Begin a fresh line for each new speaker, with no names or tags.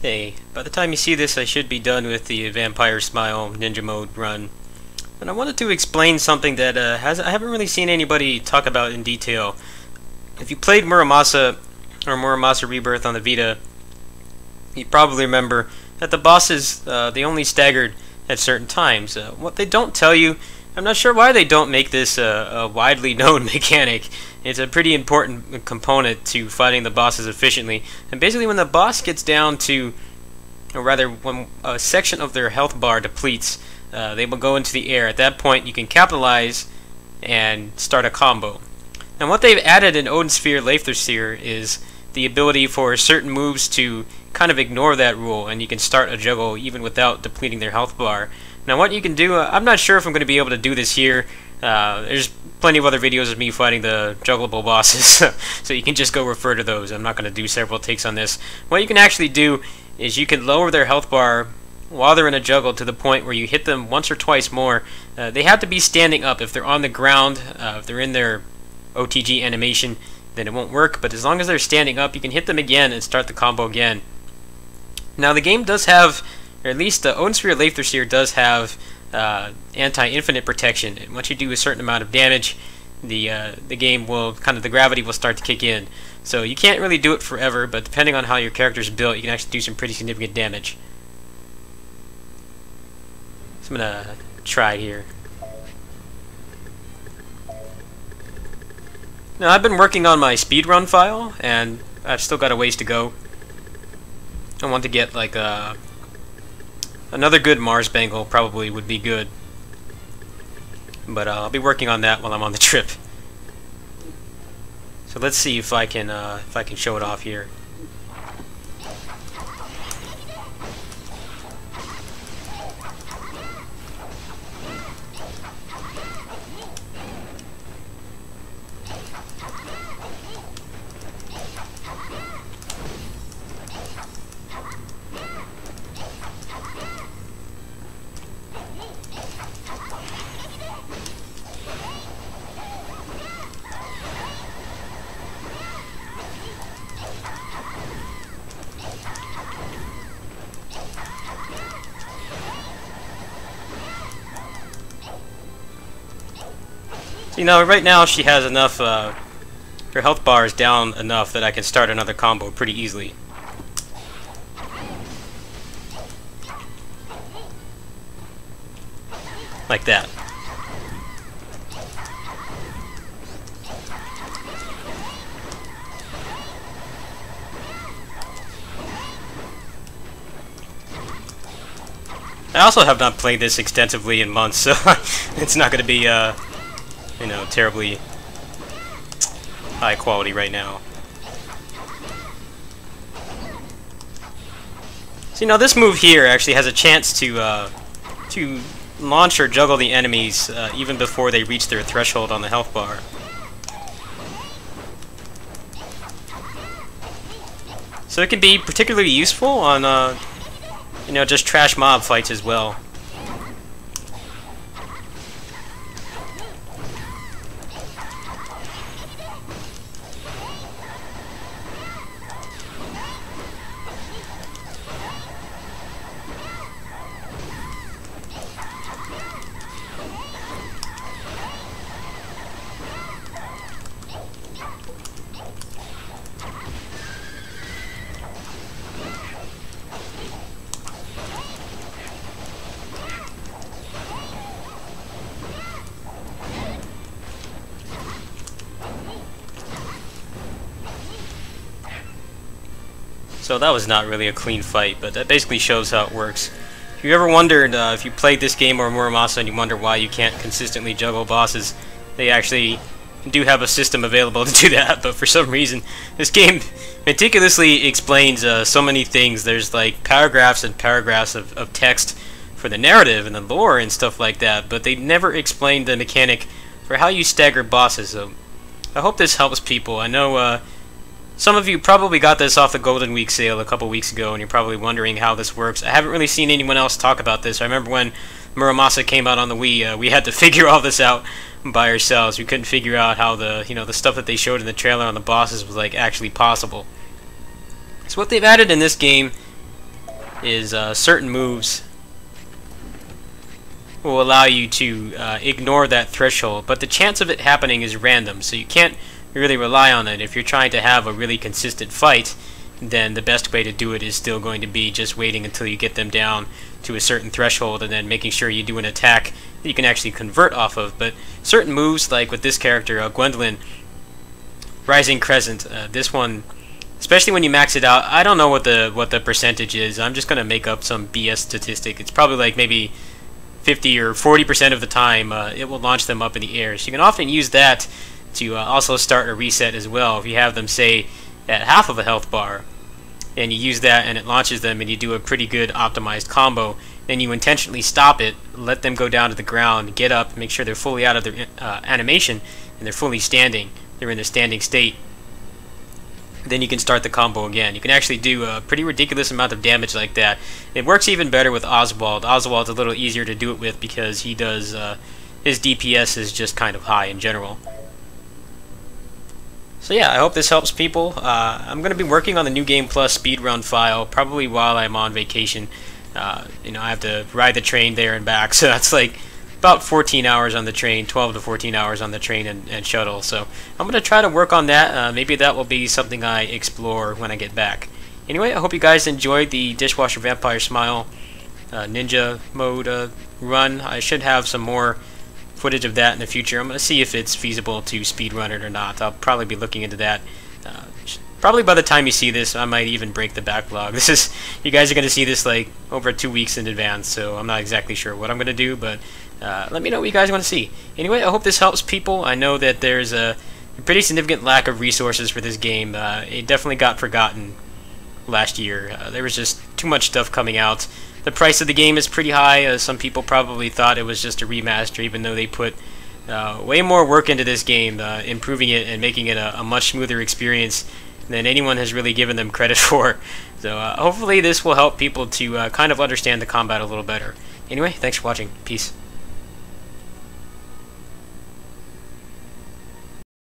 Hey, by the time you see this I should be done with the Vampire Smile Ninja Mode run. And I wanted to explain something that I haven't really seen anybody talk about in detail. If you played Muramasa or Muramasa Rebirth on the Vita, you probably remember that the bosses, they only staggered at certain times. What they don't tell you, I'm not sure why they don't make this a widely known mechanic. It's a pretty important component to fighting the bosses efficiently. And basically when the boss gets down to, or rather when a section of their health bar depletes, they will go into the air. At that point you can capitalize and start a combo. And what they've added in Odin Sphere Leifhtrasir is the ability for certain moves to kind of ignore that rule, and you can start a juggle even without depleting their health bar. Now what you can do, I'm not sure if I'm going to be able to do this here. There's plenty of other videos of me fighting the juggleable bosses, so you can just go refer to those. I'm not going to do several takes on this. What you can actually do is you can lower their health bar while they're in a juggle to the point where you hit them once or twice more. They have to be standing up. If they're on the ground, if they're in their OTG animation, then it won't work, but as long as they're standing up, you can hit them again and start the combo again. Now the game does have, or at least the Odin Sphere Leifhtrasir does have anti-infinite protection. And once you do a certain amount of damage, the game will, the gravity will start to kick in. So you can't really do it forever, but depending on how your character's built, you can actually do some pretty significant damage. So I'm gonna try here. Now I've been working on my speedrun file, and I've still got a ways to go. I want to get like another good Mars Bangle probably would be good, but I'll be working on that while I'm on the trip. So let's see if I can show it off here. You know, right now she has enough, her health bar is down enough that I can start another combo pretty easily. Like that. I also have not played this extensively in months, so it's not going to be, you know, terribly high quality right now. So, you know, this move here actually has a chance to launch or juggle the enemies even before they reach their threshold on the health bar. So it can be particularly useful on, you know, just trash mob fights as well. So that was not really a clean fight, but that basically shows how it works. If you ever wondered, if you played this game or Muramasa and you wonder why you can't consistently juggle bosses, they actually do have a system available to do that, but for some reason this game meticulously explains so many things. There's like paragraphs and paragraphs of text for the narrative and the lore and stuff like that, but they never explained the mechanic for how you stagger bosses. So I hope this helps people. I know some of you probably got this off the Golden Week sale a couple weeks ago, and you're probably wondering how this works. I haven't really seen anyone else talk about this. I remember when Muramasa came out on the Wii, we had to figure all this out by ourselves. We couldn't figure out how the stuff that they showed in the trailer on the bosses was like actually possible. So what they've added in this game is certain moves will allow you to ignore that threshold, but the chance of it happening is random, so you can't really rely on it. If you're trying to have a really consistent fight, then the best way to do it is still going to be just waiting until you get them down to a certain threshold and then making sure you do an attack that you can actually convert off of. But certain moves, like with this character, Gwendolyn, Rising Crescent, this one, especially when you max it out, I don't know what the percentage is. I'm just going to make up some BS statistic. It's probably like maybe 50 or 40% of the time it will launch them up in the air. So you can often use that to also start a reset as well. If you have them, say, at half of a health bar, and you use that and it launches them and you do a pretty good optimized combo, then you intentionally stop it, let them go down to the ground, get up, make sure they're fully out of their animation, and they're fully standing. They're in a standing state. Then you can start the combo again. You can actually do a pretty ridiculous amount of damage like that. It works even better with Oswald. Oswald's a little easier to do it with because he does, his DPS is just kind of high in general. So yeah, I hope this helps people. I'm going to be working on the New Game Plus speedrun file probably while I'm on vacation. You know, I have to ride the train there and back, so that's like about 14 hours on the train, 12 to 14 hours on the train and shuttle. So I'm going to try to work on that. Maybe that will be something I explore when I get back. Anyway, I hope you guys enjoyed the Dishwasher Vampire Smile ninja mode run. I should have some more footage of that in the future. I'm going to see if it's feasible to speedrun it or not. I'll probably be looking into that. Probably by the time you see this, I might even break the backlog. You guys are going to see this like over 2 weeks in advance, so I'm not exactly sure what I'm going to do, but let me know what you guys want to see. Anyway, I hope this helps people. I know that there's a pretty significant lack of resources for this game. It definitely got forgotten last year. There was just too much stuff coming out. The price of the game is pretty high. Some people probably thought it was just a remaster, even though they put way more work into this game, improving it and making it a much smoother experience than anyone has really given them credit for. So hopefully this will help people to kind of understand the combat a little better. Anyway, thanks for watching. Peace.